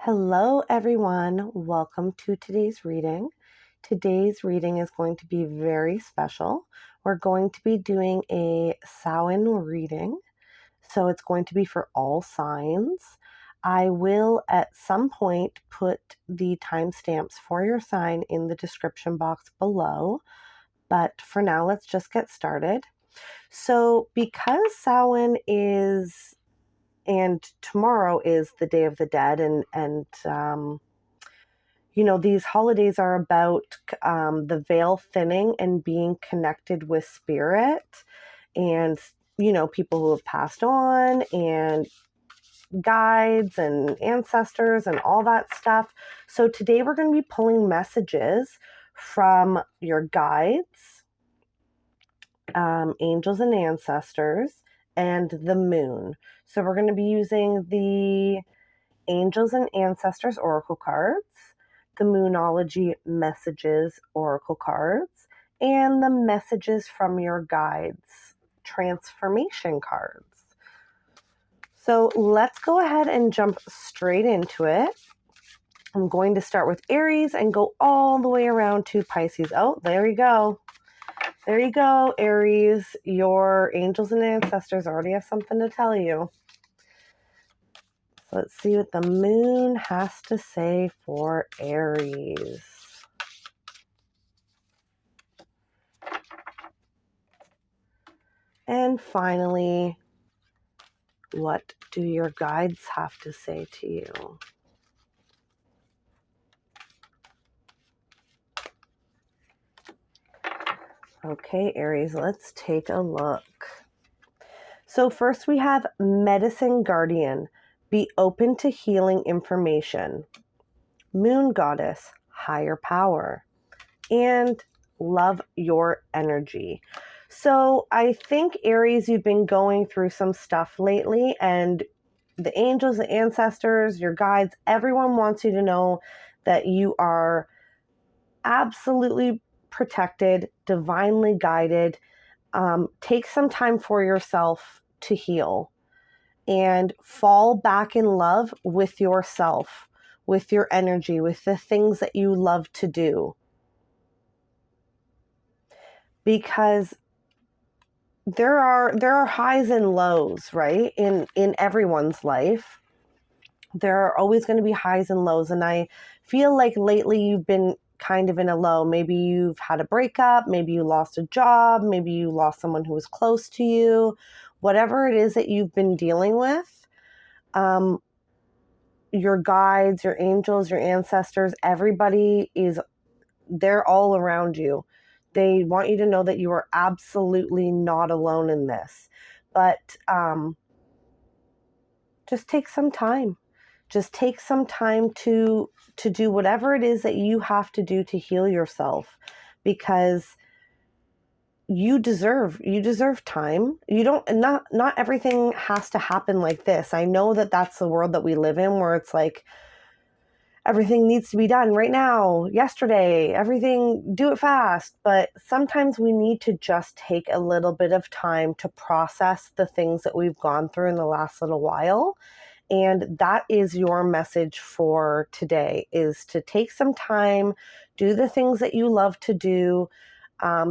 Hello, everyone. Welcome to today's reading. Today's reading is going to be very special. We're going to be doing a Samhain reading, so it's going to be for all signs. I will at some point put the timestamps for your sign in the description box below, but for now, let's just get started. So, because Samhain is and tomorrow is the Day of the Dead, and these holidays are about the veil thinning and being connected with spirit, and people who have passed on, and guides and ancestors and all that stuff. So today we're going to be pulling messages from your guides, angels and ancestors, and the moon. So we're going to be using the Angels and Ancestors Oracle cards, the Moonology Messages Oracle cards, and the Messages from Your Guides Transformation cards. So let's go ahead and jump straight into it. I'm going to start with Aries and go all the way around to Pisces. Oh, there you go. There you go, Aries. Your angels and ancestors already have something to tell you. So let's see what the moon has to say for Aries. And finally, what do your guides have to say to you? Okay, Aries, let's take a look. So first we have Medicine Guardian. Be open to healing information. Moon Goddess, higher power. And love your energy. So I think, Aries, you've been going through some stuff lately, and the angels, the ancestors, your guides, everyone wants you to know that you are absolutely protected, divinely guided. Take some time for yourself to heal and fall back in love with yourself, with your energy, with the things that you love to do. Because there are highs and lows, right? In everyone's life. There are always going to be highs and lows, and I feel like lately you've been kind of in a low. Maybe you've had a breakup, maybe you lost a job, maybe you lost someone who was close to you. Whatever it is that you've been dealing with, your guides, your angels, your ancestors, they're all around you. They want you to know that you are absolutely not alone in this. But just take some time. Just take some time to do whatever it is that you have to do to heal yourself, because you deserve time. Not everything has to happen like this. I know that that's the world that we live in, where it's like everything needs to be done right now, yesterday, everything, do it fast. But sometimes we need to just take a little bit of time to process the things that we've gone through in the last little while. And that is your message for today, is to take some time, do the things that you love to do,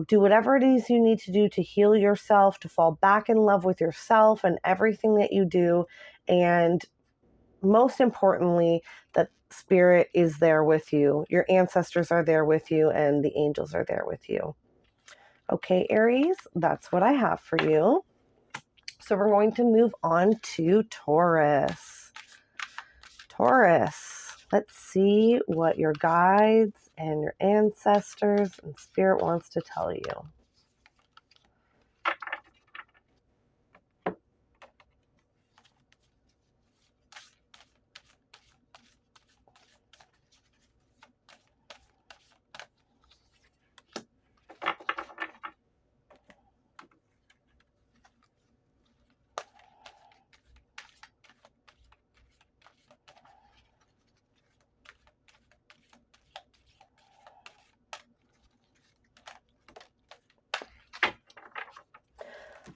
do whatever it is you need to do to heal yourself, to fall back in love with yourself and everything that you do. And most importantly, that spirit is there with you. Your ancestors are there with you, and the angels are there with you. Okay, Aries, that's what I have for you. So we're going to move on to Taurus. Taurus, let's see what your guides and your ancestors and spirit wants to tell you.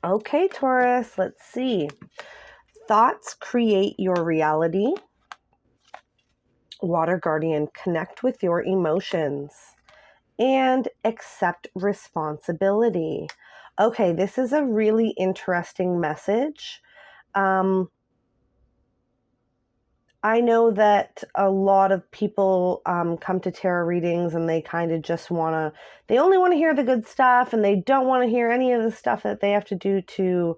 Okay, Taurus, let's see. Thoughts create your reality. Water guardian, connect with your emotions and accept responsibility. Okay, this is a really interesting message. I know that a lot of people come to tarot readings and they kind of just they only want to hear the good stuff, and they don't want to hear any of the stuff that they have to do to,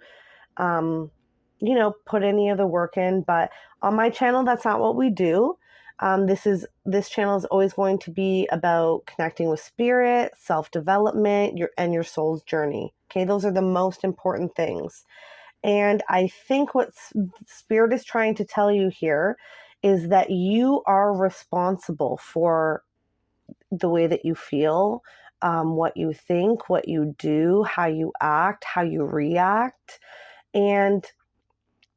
put any of the work in. But on my channel, that's not what we do. This channel is always going to be about connecting with spirit, self-development, your soul's journey. Okay, those are the most important things. And I think what Spirit is trying to tell you here is that you are responsible for the way that you feel, what you think, what you do, how you act, how you react. And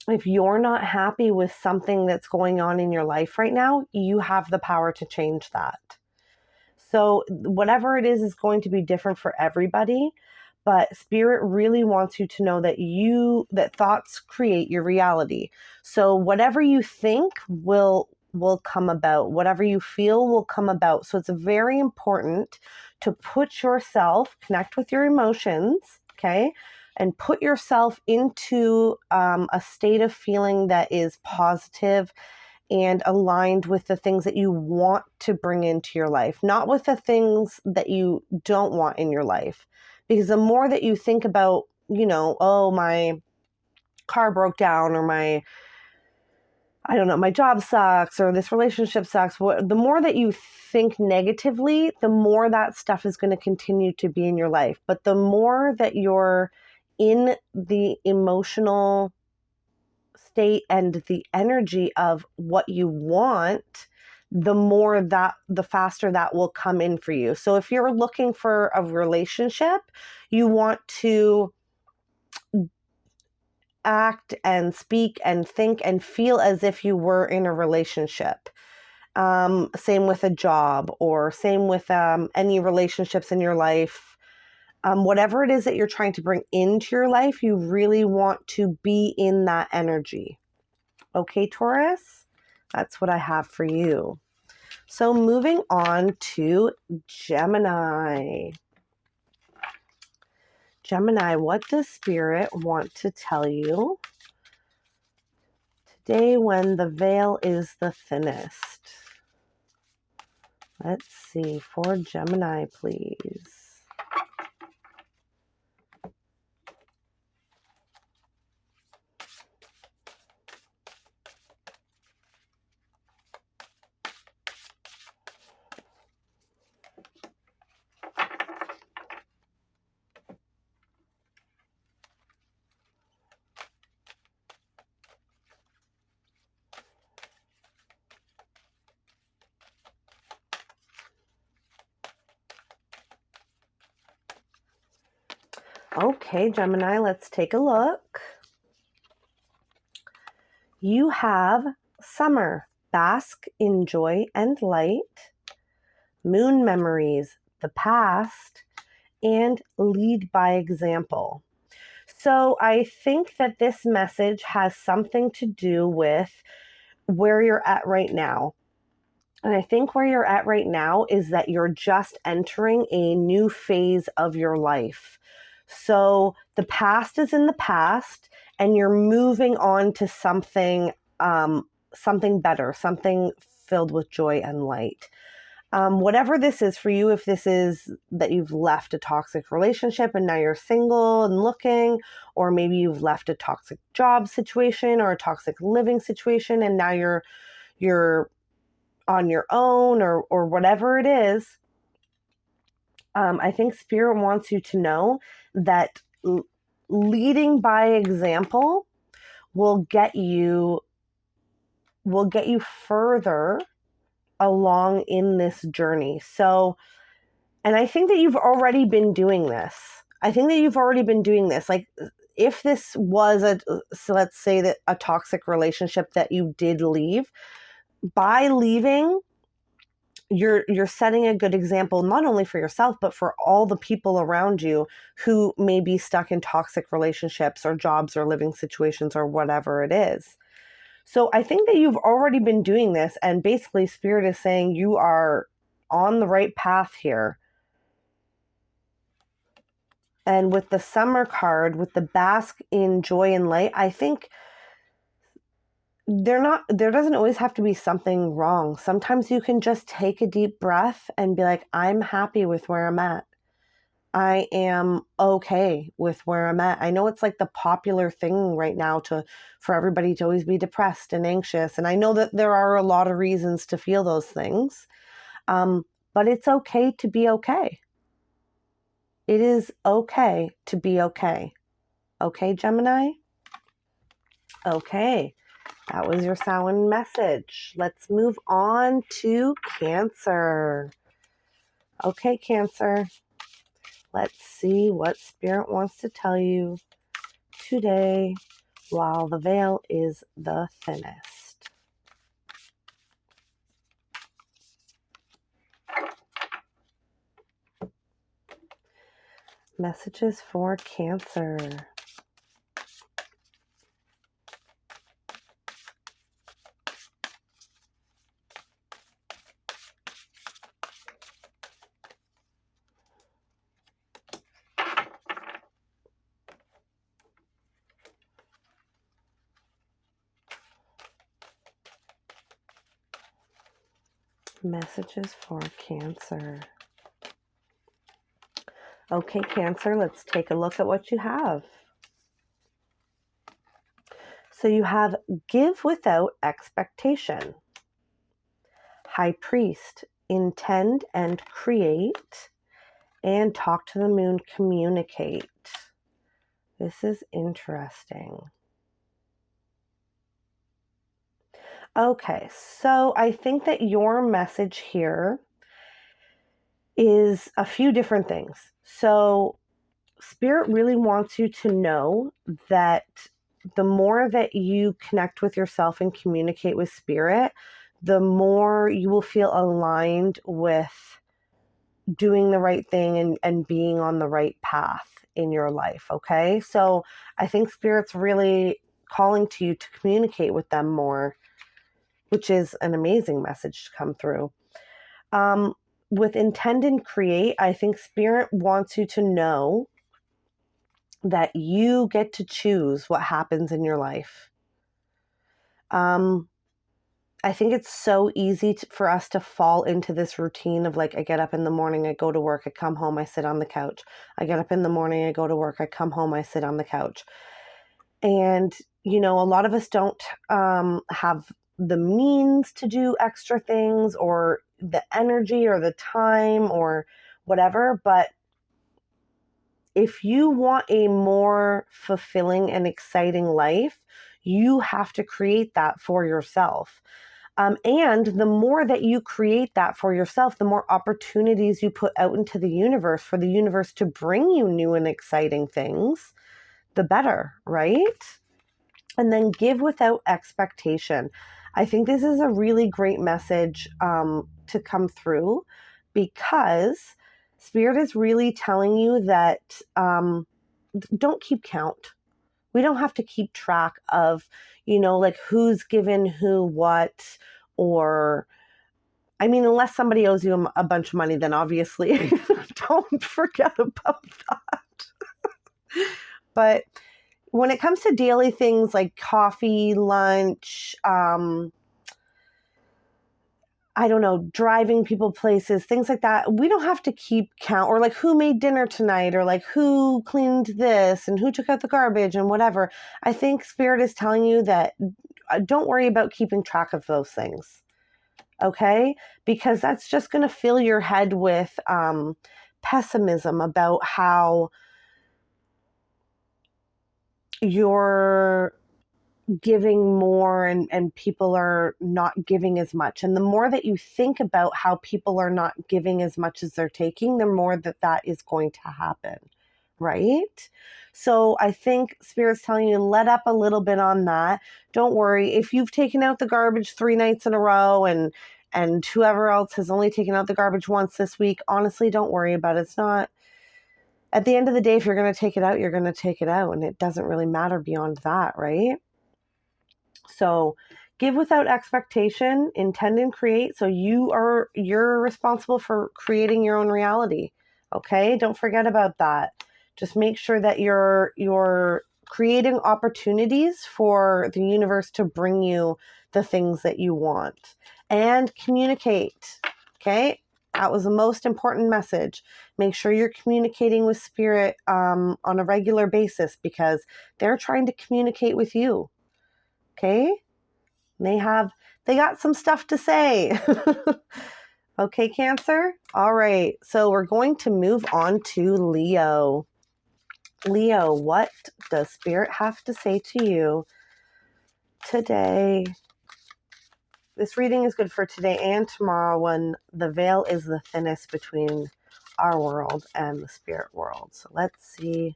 if you're not happy with something that's going on in your life right now, you have the power to change that. So whatever it is going to be different for everybody. But Spirit really wants you to know that thoughts create your reality. So whatever you think will come about. Whatever you feel will come about. So it's very important to connect with your emotions, okay? And put yourself into a state of feeling that is positive and aligned with the things that you want to bring into your life, not with the things that you don't want in your life. Because the more that you think about, oh, my car broke down, or my job sucks, or this relationship sucks, the more that you think negatively, the more that stuff is going to continue to be in your life. But the more that you're in the emotional state and the energy of what you want, the faster that will come in for you. So if you're looking for a relationship, you want to act and speak and think and feel as if you were in a relationship. Same with a job, or same with any relationships in your life. Whatever it is that you're trying to bring into your life, you really want to be in that energy. Okay, Taurus? That's what I have for you. So moving on to Gemini. Gemini, what does Spirit want to tell you today when the veil is the thinnest? Let's see, for Gemini, please. Okay, Gemini, let's take a look. You have summer, bask in joy and light, moon memories, the past, and lead by example. So I think that this message has something to do with where you're at right now. And I think where you're at right now is that you're just entering a new phase of your life. So the past is in the past, and you're moving on to something better, something filled with joy and light. Whatever this is for you, if this is that you've left a toxic relationship and now you're single and looking, or maybe you've left a toxic job situation or a toxic living situation and now you're on your own, or whatever it is, I think Spirit wants you to know that leading by example will get you further along in this journey. So, and I think that you've already been doing this. Like, if this was so let's say that a toxic relationship that you did leave, by leaving, you're setting a good example, not only for yourself, but for all the people around you who may be stuck in toxic relationships or jobs or living situations or whatever it is. So I think that you've already been doing this, and basically Spirit is saying you are on the right path here. And with the Summer card, with the bask in joy and light, I think there doesn't always have to be something wrong. Sometimes you can just take a deep breath and be like, I'm happy with where I'm at. I am okay with where I'm at. I know it's like the popular thing right now for everybody to always be depressed and anxious. And I know that there are a lot of reasons to feel those things. But it's okay to be okay. It is okay to be okay. Okay, Gemini? Okay. That was your Samhain message. Let's move on to Cancer. Okay, Cancer. Let's see what Spirit wants to tell you today while the veil is the thinnest. Messages for Cancer. Messages for Cancer. Okay, Cancer, let's take a look at what you have. So you have give without expectation. High Priest, intend and create. And talk to the moon, communicate. This is interesting. Okay, so I think that your message here is a few different things. So Spirit really wants you to know that the more that you connect with yourself and communicate with Spirit, the more you will feel aligned with doing the right thing and being on the right path in your life, okay? So I think Spirit's really calling to you to communicate with them more, which is an amazing message to come through. With intend and create, I think Spirit wants you to know that you get to choose what happens in your life. I think it's so easy for us to fall into this routine of like, I get up in the morning, I go to work, I come home, I sit on the couch. I get up in the morning, I go to work, I come home, I sit on the couch. And, you know, a lot of us don't have the means to do extra things or the energy or the time or whatever. But if you want a more fulfilling and exciting life, you have to create that for yourself. And the more that you create that for yourself, the more opportunities you put out into the universe for the universe to bring you new and exciting things, the better, right? And then give without expectation. I think this is a really great message to come through because Spirit is really telling you that don't keep count. We don't have to keep track of, you know, like who's given who what, or, I mean, unless somebody owes you a bunch of money, then obviously don't forget about that. But when it comes to daily things like coffee, lunch, I don't know, driving people places, things like that, we don't have to keep count, or like who made dinner tonight, or like who cleaned this and who took out the garbage and whatever. I think Spirit is telling you that don't worry about keeping track of those things, okay? Because that's just going to fill your head with pessimism about how you're giving more and people are not giving as much. And the more that you think about how people are not giving as much as they're taking, the more that is going to happen, right? So I think Spirit's telling you, let up a little bit on that. Don't worry. If you've taken out the garbage 3 nights in a row and whoever else has only taken out the garbage once this week, honestly, don't worry about it. It's not, at the end of the day, if you're going to take it out, you're going to take it out. And it doesn't really matter beyond that, right? So give without expectation, intend and create. So you're responsible for creating your own reality. Okay? Don't forget about that. Just make sure that you're creating opportunities for the universe to bring you the things that you want. And communicate. Okay? That was the most important message. Make sure you're communicating with spirit on a regular basis, because they're trying to communicate with you. Okay? They got some stuff to say. Okay, Cancer? All right. So we're going to move on to Leo. Leo, what does Spirit have to say to you today? This reading is good for today and tomorrow, when the veil is the thinnest between our world and the spirit world. So let's see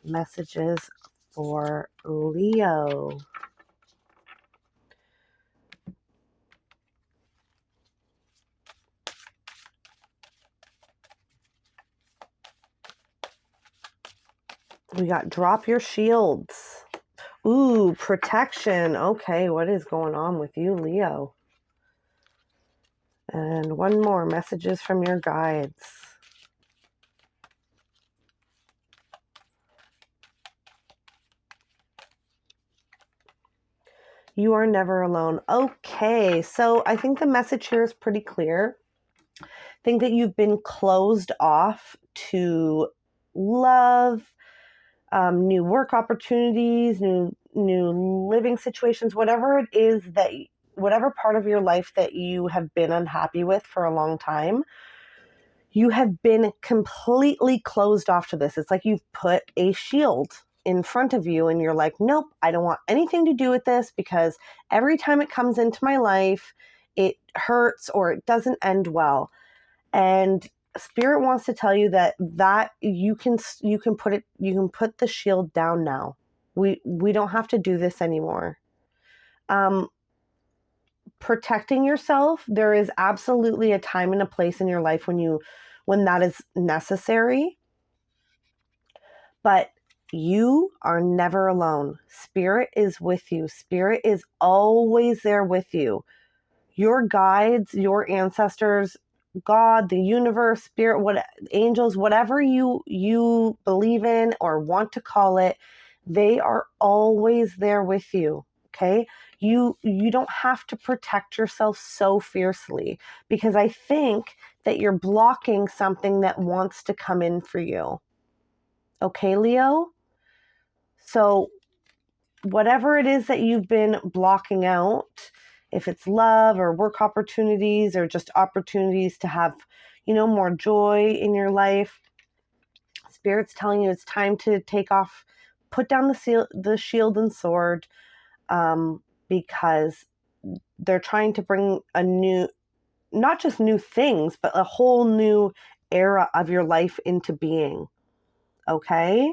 messages for Leo. We got drop your shields. Ooh, protection. Okay, what is going on with you, Leo? And one more, messages from your guides. You are never alone. Okay, so I think the message here is pretty clear. I think that you've been closed off to love, new work opportunities, new living situations, whatever it is that, whatever part of your life that you have been unhappy with for a long time, you have been completely closed off to this. It's like you've put a shield in front of you and you're like, nope, I don't want anything to do with this, because every time it comes into my life, it hurts or it doesn't end well. And Spirit wants to tell you that you can put the shield down now. We don't have to do this anymore. Protecting yourself, there is absolutely a time and a place in your life when that is necessary. But you are never alone. Spirit is with you. Spirit is always there with you. Your guides, your ancestors, God, the universe, spirit, angels, whatever you believe in or want to call it, they are always there with you. Okay? You don't have to protect yourself so fiercely, because I think that you're blocking something that wants to come in for you. Okay, Leo? So whatever it is that you've been blocking out, if it's love or work opportunities or just opportunities to have, more joy in your life, Spirit's telling you it's time to put down the shield and sword, because they're trying to bring not just new things, but a whole new era of your life into being. Okay?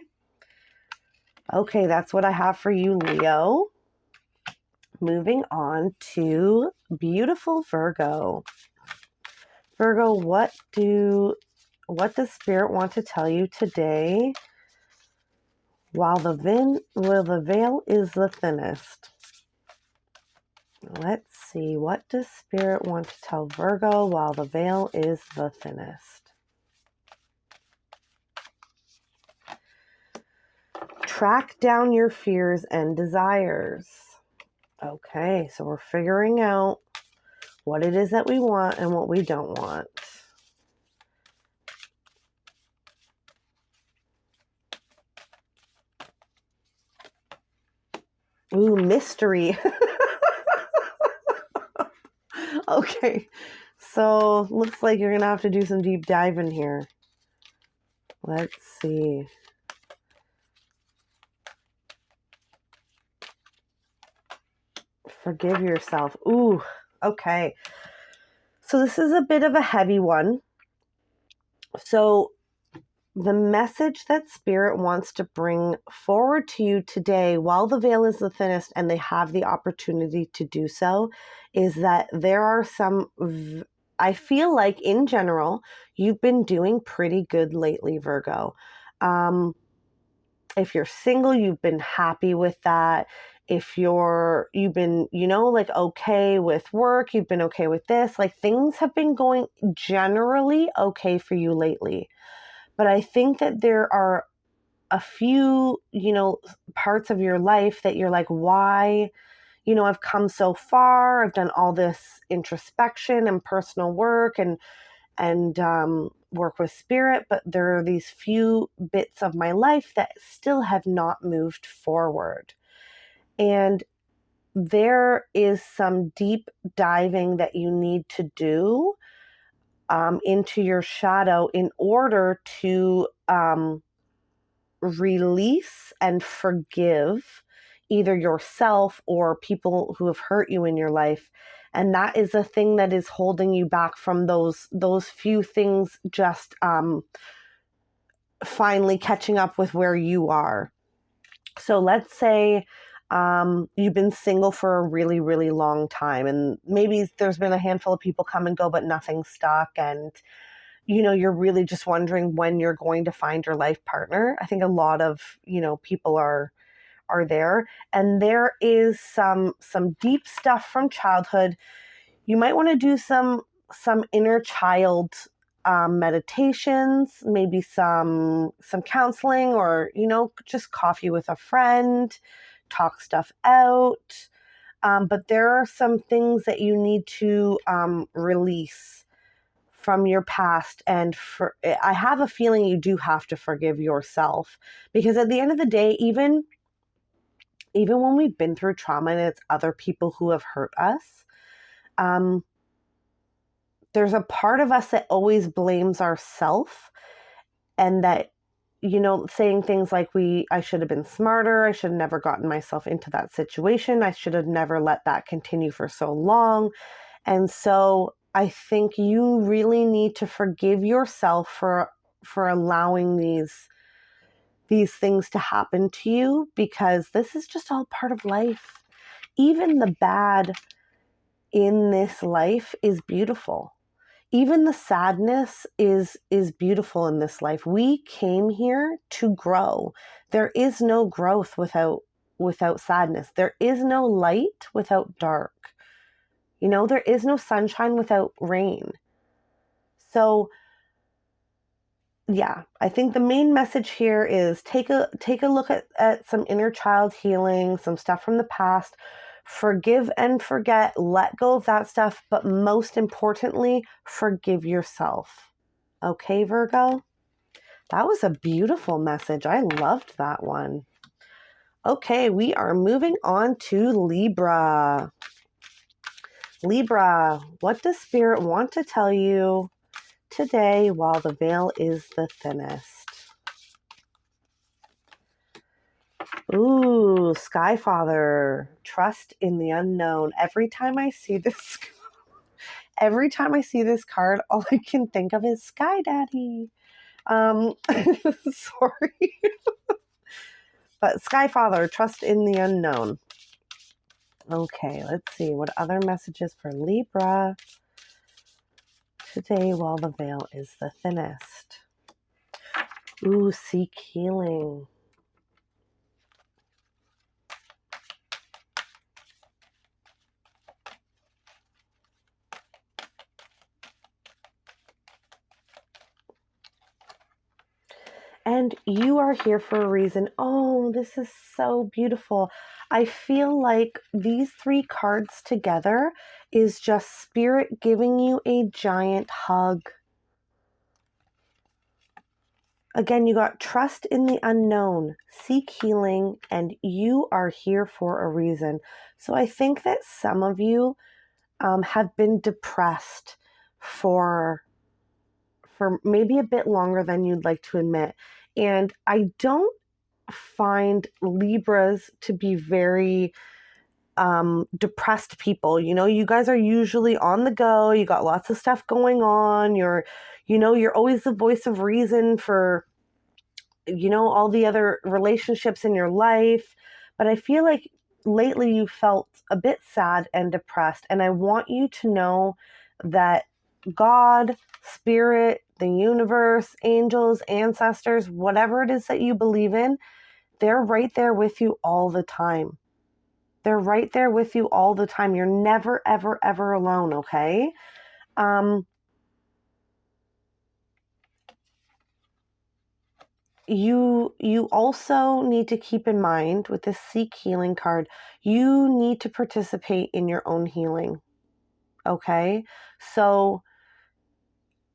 Okay, that's what I have for you, Leo. Moving on to beautiful Virgo. Virgo, what does Spirit want to tell you today while the veil is the thinnest? Let's see. What does Spirit want to tell Virgo while the veil is the thinnest? Track down your fears and desires. Okay, so we're figuring out what it is that we want and what we don't want. Ooh, mystery. Okay, so looks like you're going to have to do some deep diving here. Let's see. Forgive yourself. Ooh, okay. So this is a bit of a heavy one. So the message that Spirit wants to bring forward to you today, while the veil is the thinnest and they have the opportunity to do so, is that there are I feel like in general, you've been doing pretty good lately, Virgo. If you're single, you've been happy with that. if you've been, like okay with work, you've been okay with this, like things have been going generally okay for you lately. But I think that there are a few, parts of your life that you're like, why, I've come so far, I've done all this introspection and personal work and work with spirit, but there are these few bits of my life that still have not moved forward. And there is some deep diving that you need to do into your shadow in order to release and forgive either yourself or people who have hurt you in your life. And that is a thing that is holding you back from those few things just finally catching up with where you are. So let's say you've been single for a really, really long time, and maybe there's been a handful of people come and go, but nothing stuck. And, you're really just wondering when you're going to find your life partner. I think a lot of, people are there, and there is some deep stuff from childhood. You might want to do some inner child meditations, maybe some counseling, or just coffee with a friend, talk stuff out. But there are some things that you need to release from your past, and I have a feeling you do have to forgive yourself, because at the end of the day, even when we've been through trauma and it's other people who have hurt us, there's a part of us that always blames ourselves, and that, saying things like I should have been smarter, I should have never gotten myself into that situation, I should have never let that continue for so long. And so I think you really need to forgive yourself for allowing these things to happen to you, because this is just all part of life. Even the bad in this life is beautiful. Even the sadness is beautiful in this life. We came here to grow. There is no growth without sadness. There is no light without dark. There is no sunshine without rain. So yeah, I think the main message here is take a look at some inner child healing, some stuff from the past, forgive and forget, let go of that stuff, but most importantly, forgive yourself. Okay, Virgo? That was a beautiful message. I loved that one. Okay, we are moving on to Libra. Libra, what does Spirit want to tell you today while the veil is the thinnest? Ooh, Skyfather, trust in the unknown. Every time I see this card, all I can think of is Sky Daddy. Sorry. But Skyfather, trust in the unknown. Okay, let's see. What other messages for Libra today while the veil is the thinnest? Ooh, seek healing. And you are here for a reason. Oh, this is so beautiful. I feel like these three cards together is just Spirit giving you a giant hug. Again, you got trust in the unknown, seek healing, and you are here for a reason. So I think that some of you have been depressed for maybe a bit longer than you'd like to admit. And I don't find Libras to be very depressed people. You guys are usually on the go. You got lots of stuff going on. You're always the voice of reason for, all the other relationships in your life. But I feel like lately you felt a bit sad and depressed. And I want you to know that God, Spirit, the universe, angels, ancestors, whatever it is that you believe in, they're right there with you all the time. They're right there with you all the time. You're never, ever, ever alone, okay? You also need to keep in mind with this Seek Healing card, you need to participate in your own healing, okay? So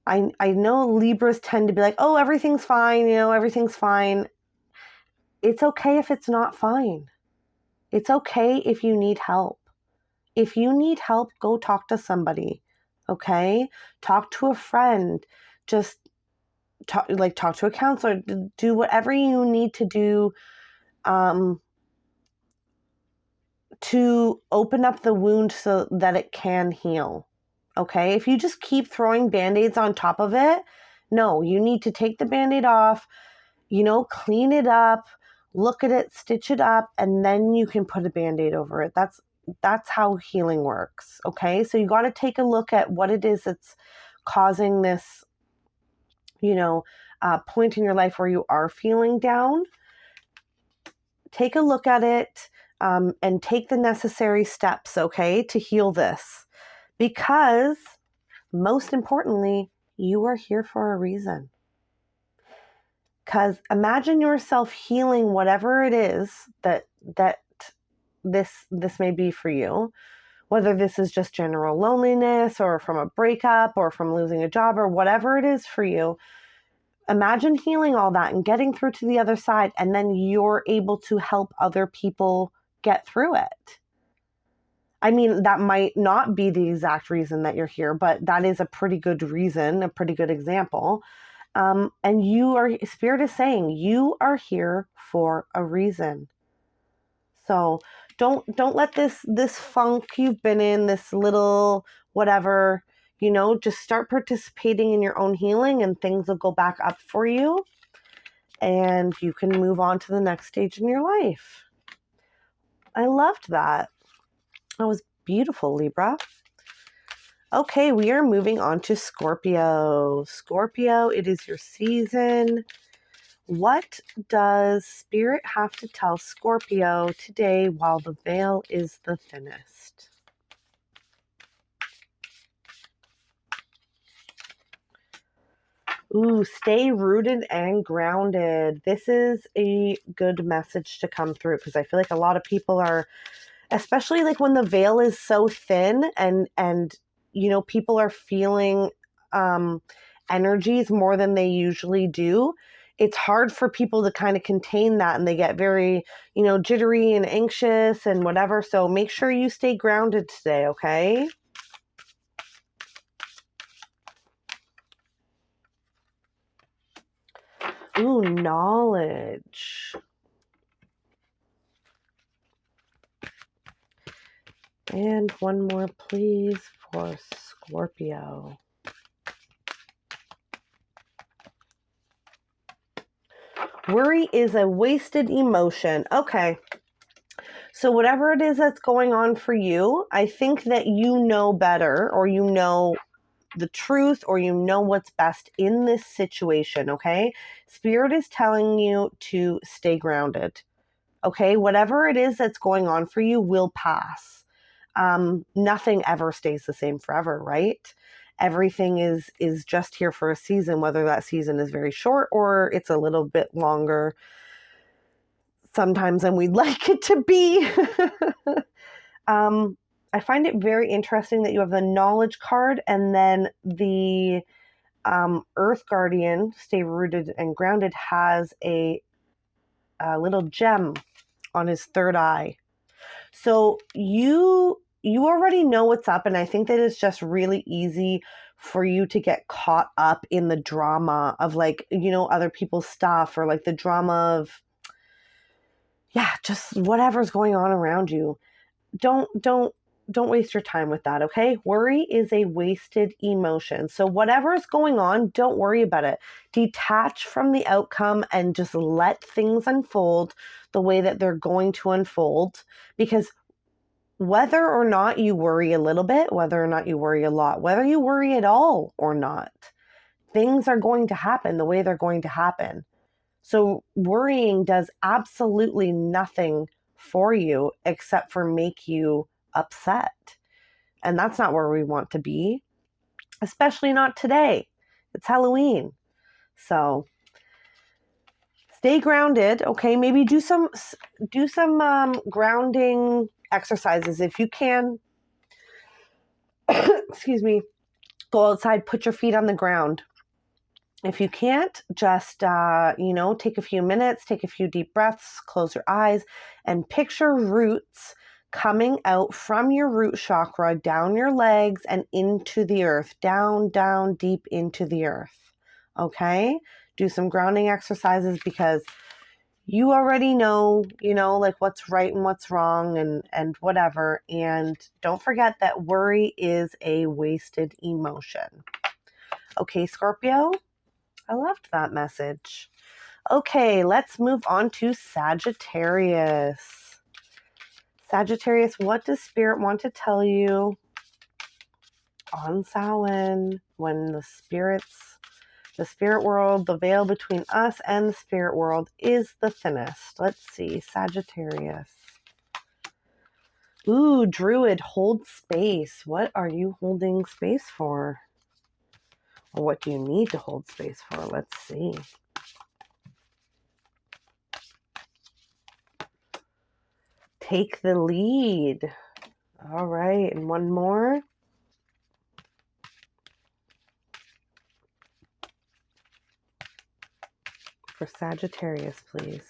I know Libras tend to be like, oh, everything's fine, everything's fine. It's okay if it's not fine. It's okay if you need help. If you need help, go talk to somebody, okay? Talk to a friend. Just talk to a counselor. Do whatever you need to do to open up the wound so that it can heal, okay? If you just keep throwing Band-Aids on top of it, no, you need to take the Band-Aid off, clean it up, look at it, stitch it up, and then you can put a Band-Aid over it. That's how healing works, okay? So you got to take a look at what it is that's causing this, point in your life where you are feeling down. Take a look at it and take the necessary steps, okay, to heal this. Because, most importantly, you are here for a reason. Because imagine yourself healing whatever it is that this may be for you, whether this is just general loneliness or from a breakup or from losing a job or whatever it is for you. Imagine healing all that and getting through to the other side, and then you're able to help other people get through it. I mean, that might not be the exact reason that you're here, but that is a pretty good reason, a pretty good example. And Spirit is saying you are here for a reason. So don't let this funk you've been in, this little whatever, just start participating in your own healing and things will go back up for you and you can move on to the next stage in your life. I loved that. That was beautiful, Libra. Okay, we are moving on to Scorpio. Scorpio, it is your season. What does Spirit have to tell Scorpio today while the veil is the thinnest? Ooh, stay rooted and grounded. This is a good message to come through because I feel like a lot of people are, especially like when the veil is so thin and people are feeling energies more than they usually do. It's hard for people to kind of contain that and they get very, jittery and anxious and whatever. So make sure you stay grounded today, okay? Ooh, knowledge. And one more, please, for Scorpio. Worry is a wasted emotion. Okay. So whatever it is that's going on for you, I think that you know better, or you know the truth, or you know what's best in this situation, okay? Spirit is telling you to stay grounded, okay? Whatever it is that's going on for you will pass. Nothing ever stays the same forever, right? Everything is just here for a season, whether that season is very short or it's a little bit longer sometimes than we'd like it to be. I find it very interesting that you have the knowledge card and then the Earth Guardian, stay rooted and grounded, has a little gem on his third eye. So you already know what's up, and I think that it's just really easy for you to get caught up in the drama of other people's stuff, or like the drama of just whatever's going on around you. Don't waste your time with that, okay? Worry is a wasted emotion. So whatever is going on, don't worry about it. Detach from the outcome and just let things unfold the way that they're going to unfold, because whether or not you worry a little bit, whether or not you worry a lot, whether you worry at all or not, things are going to happen the way they're going to happen. So worrying does absolutely nothing for you except for make you upset. And that's not where we want to be, especially not today. It's Halloween. So stay grounded, okay? Maybe do some grounding exercises if you can. Excuse me. Go outside, put your feet on the ground. If you can't, just, take a few minutes, take a few deep breaths, close your eyes, and picture roots coming out from your root chakra, down your legs and into the earth, down, deep into the earth. Okay? Do some grounding exercises because you already know, like what's right and what's wrong and whatever. And don't forget that worry is a wasted emotion. Okay, Scorpio? I loved that message. Okay, let's move on to Sagittarius. Sagittarius, what does Spirit want to tell you on Samhain when the spirit world, the veil between us and the spirit world is the thinnest? Let's see, Sagittarius. Ooh, Druid, hold space. What are you holding space for? Or what do you need to hold space for? Let's see. Take the lead. All right, and one more. For Sagittarius, please.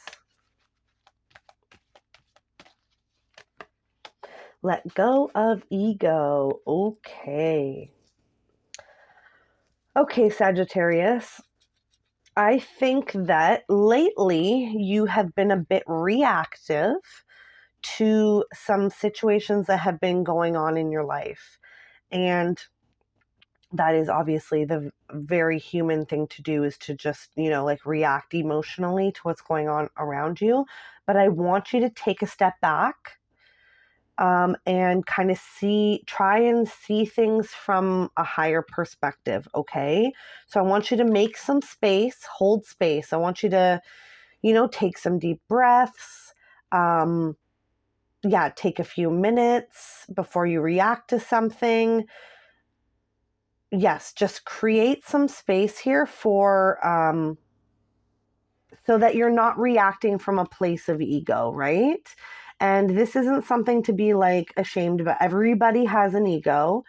Let go of ego. Okay. Okay, Sagittarius. I think that lately you have been a bit reactive to some situations that have been going on in your life. And that is obviously the very human thing to do, is to just, react emotionally to what's going on around you. But I want you to take a step back and kind of try and see things from a higher perspective, okay? So I want you to make some space, hold space. I want you to, take some deep breaths. Take a few minutes before you react to something. Yes, just create some space here for, so that you're not reacting from a place of ego, right? And this isn't something to be like ashamed about. Everybody has an ego.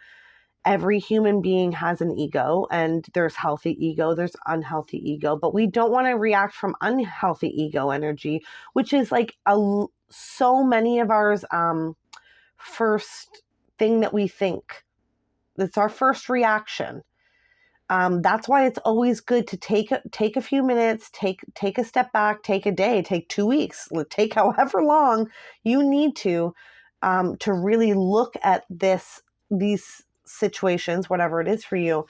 Every human being has an ego, and there's healthy ego, there's unhealthy ego, but we don't want to react from unhealthy ego energy, which is like so many of ours first thing that we think. It's our first reaction. That's why it's always good to take a few minutes, take a step back, take a day, take 2 weeks, take however long you need to really look at these situations, whatever it is for you,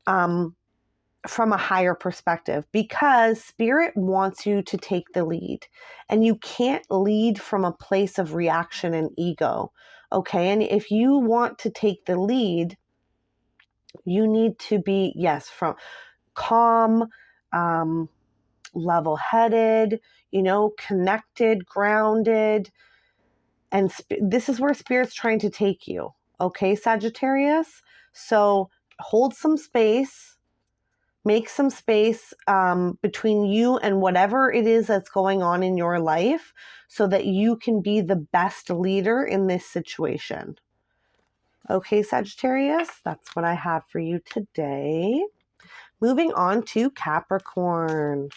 from a higher perspective, because Spirit wants you to take the lead, and you can't lead from a place of reaction and ego. Okay, and if you want to take the lead, you need to be, from calm, level-headed, connected, grounded. And this is where Spirit's trying to take you. Okay, Sagittarius? So hold some space, make some space between you and whatever it is that's going on in your life so that you can be the best leader in this situation. Okay, Sagittarius, that's what I have for you today. Moving on to Capricorn.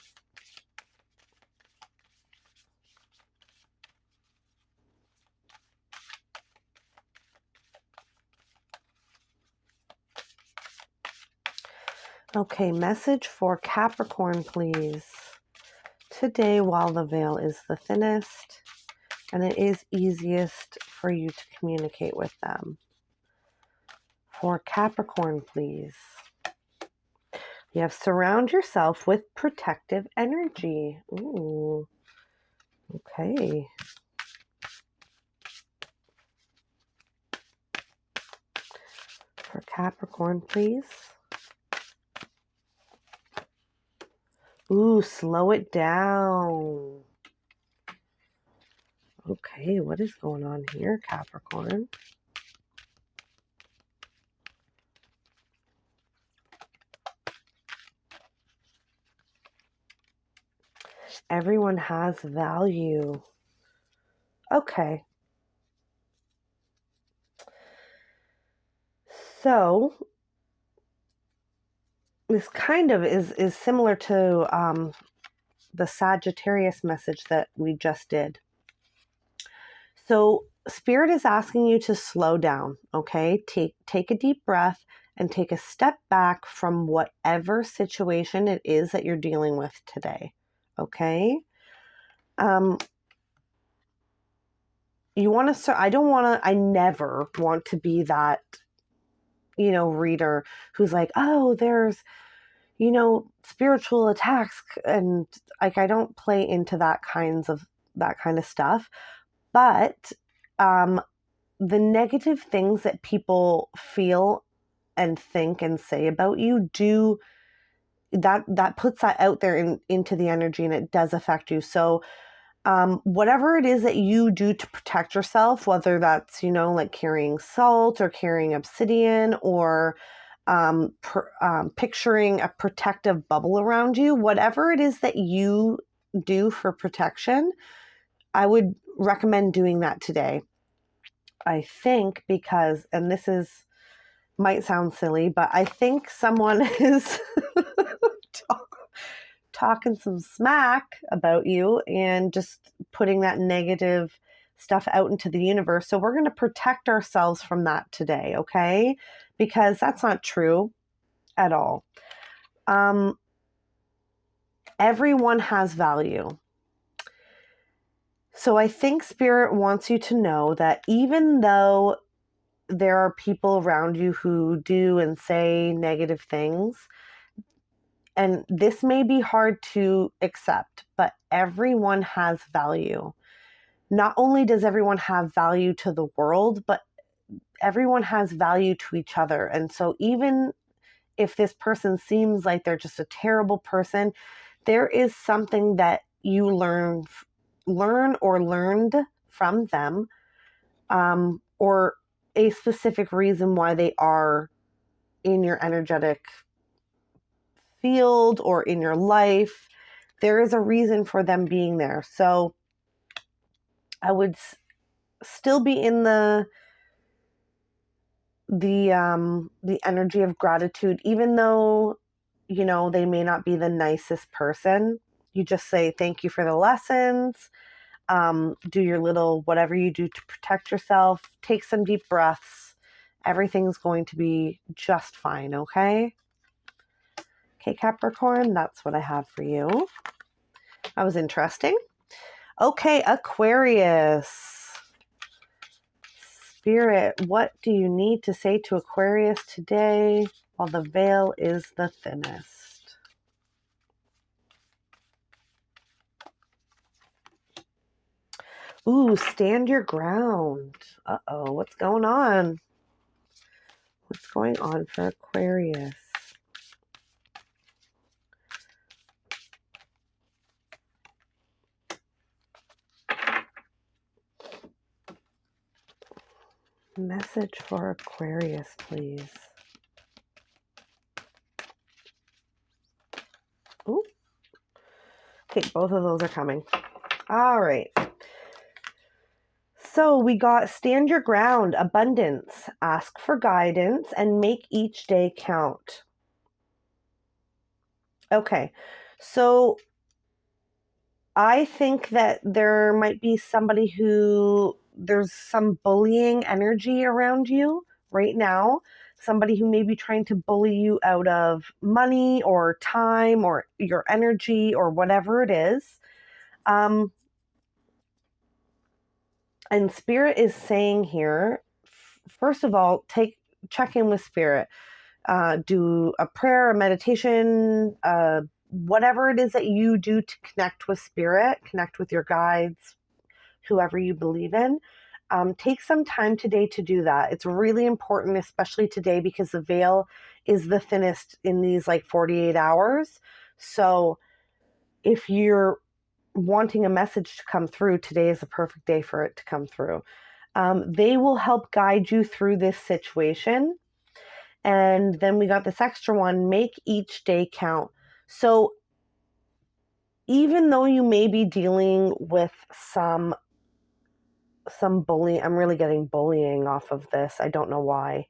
Okay, message for Capricorn, please. Today, while the veil is the thinnest and it is easiest for you to communicate with them. For Capricorn, please. You have surround yourself with protective energy. Ooh. Okay. For Capricorn, please. Ooh, slow it down. Okay, what is going on here, Capricorn? Everyone has value. Okay. So this kind of is similar to the Sagittarius message that we just did. So Spirit is asking you to slow down, okay? Take a deep breath and take a step back from whatever situation it is that you're dealing with today, okay? You want to, I never want to be that, reader who's like, oh, there's, spiritual attacks. And like, I don't play into that kind of stuff. But the negative things that people feel and think and say about you that puts that out there into the energy, and it does affect you. So whatever it is that you do to protect yourself, whether that's, like carrying salt or carrying obsidian or picturing a protective bubble around you, whatever it is that you do for protection, I would recommend doing that today. I think because, and might sound silly, but I think someone is talking some smack about you and just putting that negative stuff out into the universe. So we're going to protect ourselves from that today, okay? Because that's not true at all. Everyone has value. So I think Spirit wants you to know that even though there are people around you who do and say negative things, and this may be hard to accept, but everyone has value. Not only does everyone have value to the world, but everyone has value to each other. And so even if this person seems like they're just a terrible person, there is something that you learn or learned from them, or a specific reason why they are in your energetic field or in your life. There is a reason for them being there. So I would still be in the energy of gratitude, even though, they may not be the nicest person. You just say, thank you for the lessons. Do your little, whatever you do to protect yourself. Take some deep breaths. Everything's going to be just fine. Okay. Okay, Capricorn, that's what I have for you. That was interesting. Okay, Aquarius. Spirit, what do you need to say to Aquarius today while the veil is the thinnest? Ooh, stand your ground. Uh-oh, what's going on? What's going on for Aquarius? Message for Aquarius, please. Ooh. Okay, both of those are coming. All right. So we got stand your ground, abundance, ask for guidance, and make each day count. Okay, so I think that there might be somebody who there's some bullying energy around you right now. Somebody who may be trying to bully you out of money or time or your energy or whatever it is. And Spirit is saying here, first of all, check in with Spirit. Do a prayer, a meditation, whatever it is that you do to connect with Spirit, connect with your guides, whoever you believe in. Take some time today to do that. It's really important, especially today, because the veil is the thinnest in these 48 hours. So if you're wanting a message to come through, today is a perfect day for it to come through. They will help guide you through this situation. And then we got this extra one, make each day count. So even though you may be dealing with some bullying, I'm really getting bullying off of this. I don't know why.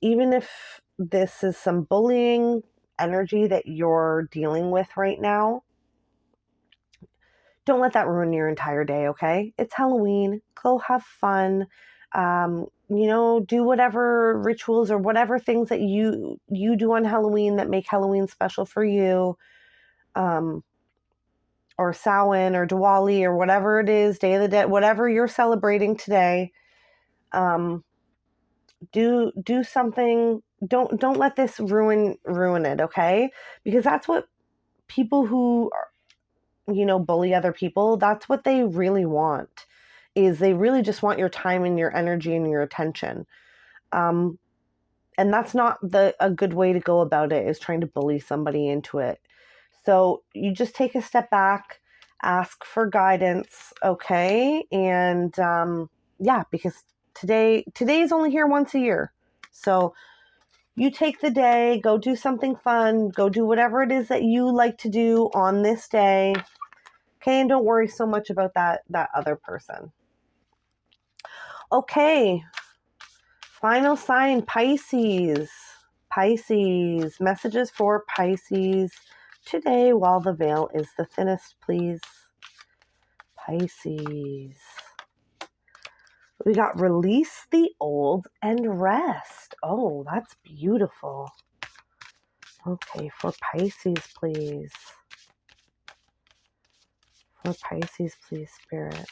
Even if this is some bullying energy that you're dealing with right now, don't let that ruin your entire day, okay? It's Halloween. Go have fun. Do whatever rituals or whatever things that you do on Halloween that make Halloween special for you. Or Samhain or Diwali or whatever it is, Day of the Dead, whatever you're celebrating today. Do something. Don't let this ruin it, okay? Because that's what people who bully other people, that's what they really want, is they really just want your time and your energy and your attention. And that's not a good way to go about it, is trying to bully somebody into it. So you just take a step back, ask for guidance, okay? And because today's only here once a year. So you take the day, go do something fun, go do whatever it is that you like to do on this day. Okay, and don't worry so much about that other person. Okay, final sign, Pisces. Pisces, messages for Pisces today while the veil is the thinnest, please. Pisces. We got release the old and rest. Oh, that's beautiful. Okay, for Pisces, please. For Pisces, please, Spirit.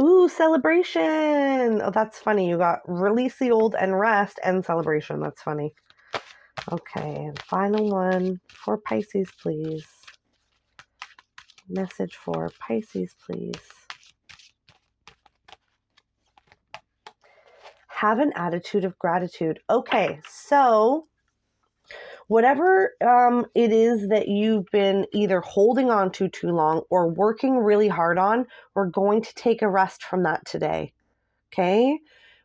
Ooh, celebration. Oh, that's funny. You got release the old and rest and celebration. That's funny. Okay, and final one for Pisces, please. Message for Pisces, please. Have an attitude of gratitude. Okay, so whatever it is that you've been either holding on to too long or working really hard on, we're going to take a rest from that today. Okay?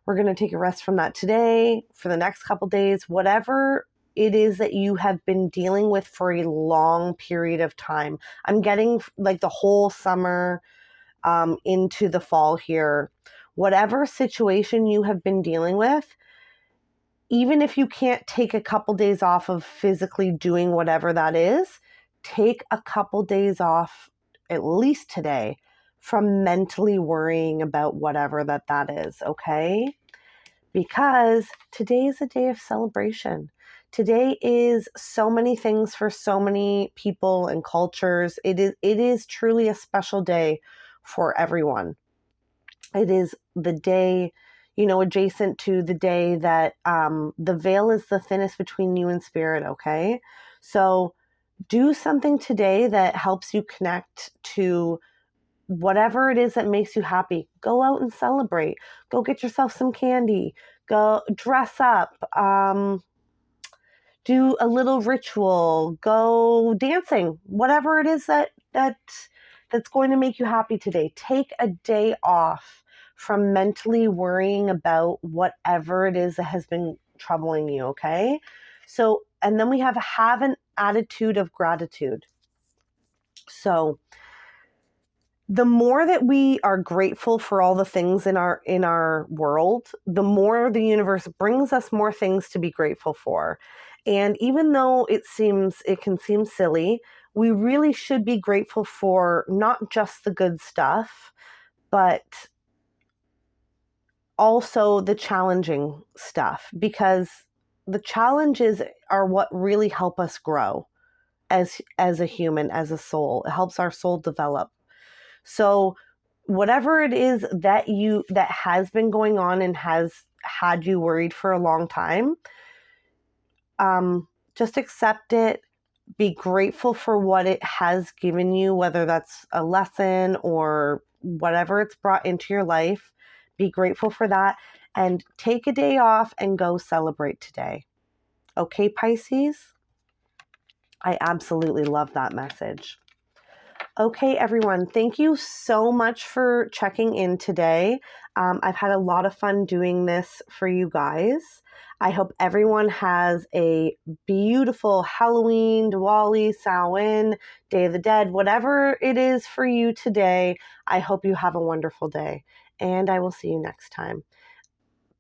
We're going to take a rest from that today, for the next couple days, whatever it is that you have been dealing with for a long period of time. I'm getting like the whole summer into the fall here. Whatever situation you have been dealing with, even if you can't take a couple days off of physically doing whatever that is, take a couple days off, at least today, from mentally worrying about whatever that is, okay? Because today is a day of celebration. Today is so many things for so many people and cultures. It is truly a special day for everyone. It is the day, adjacent to the day that the veil is the thinnest between you and spirit, okay? So do something today that helps you connect to whatever it is that makes you happy. Go out and celebrate. Go get yourself some candy. Go dress up. Do a little ritual. Go dancing. Whatever it is that's going to make you happy today. Take a day off from mentally worrying about whatever it is that has been troubling you, okay? So, and then we have an attitude of gratitude. So, the more that we are grateful for all the things in our world, the more the universe brings us more things to be grateful for. And even though it can seem silly, we really should be grateful for not just the good stuff, but also the challenging stuff, because the challenges are what really help us grow as a human, as a soul. It helps our soul develop. So whatever it is that has been going on and has had you worried for a long time, just accept it. Be grateful for what it has given you, whether that's a lesson or whatever it's brought into your life. Be grateful for that and take a day off and go celebrate today. Okay, Pisces? I absolutely love that message. Okay, everyone, thank you so much for checking in today. I've had a lot of fun doing this for you guys. I hope everyone has a beautiful Halloween, Diwali, Samhain, Day of the Dead, whatever it is for you today. I hope you have a wonderful day, and I will see you next time.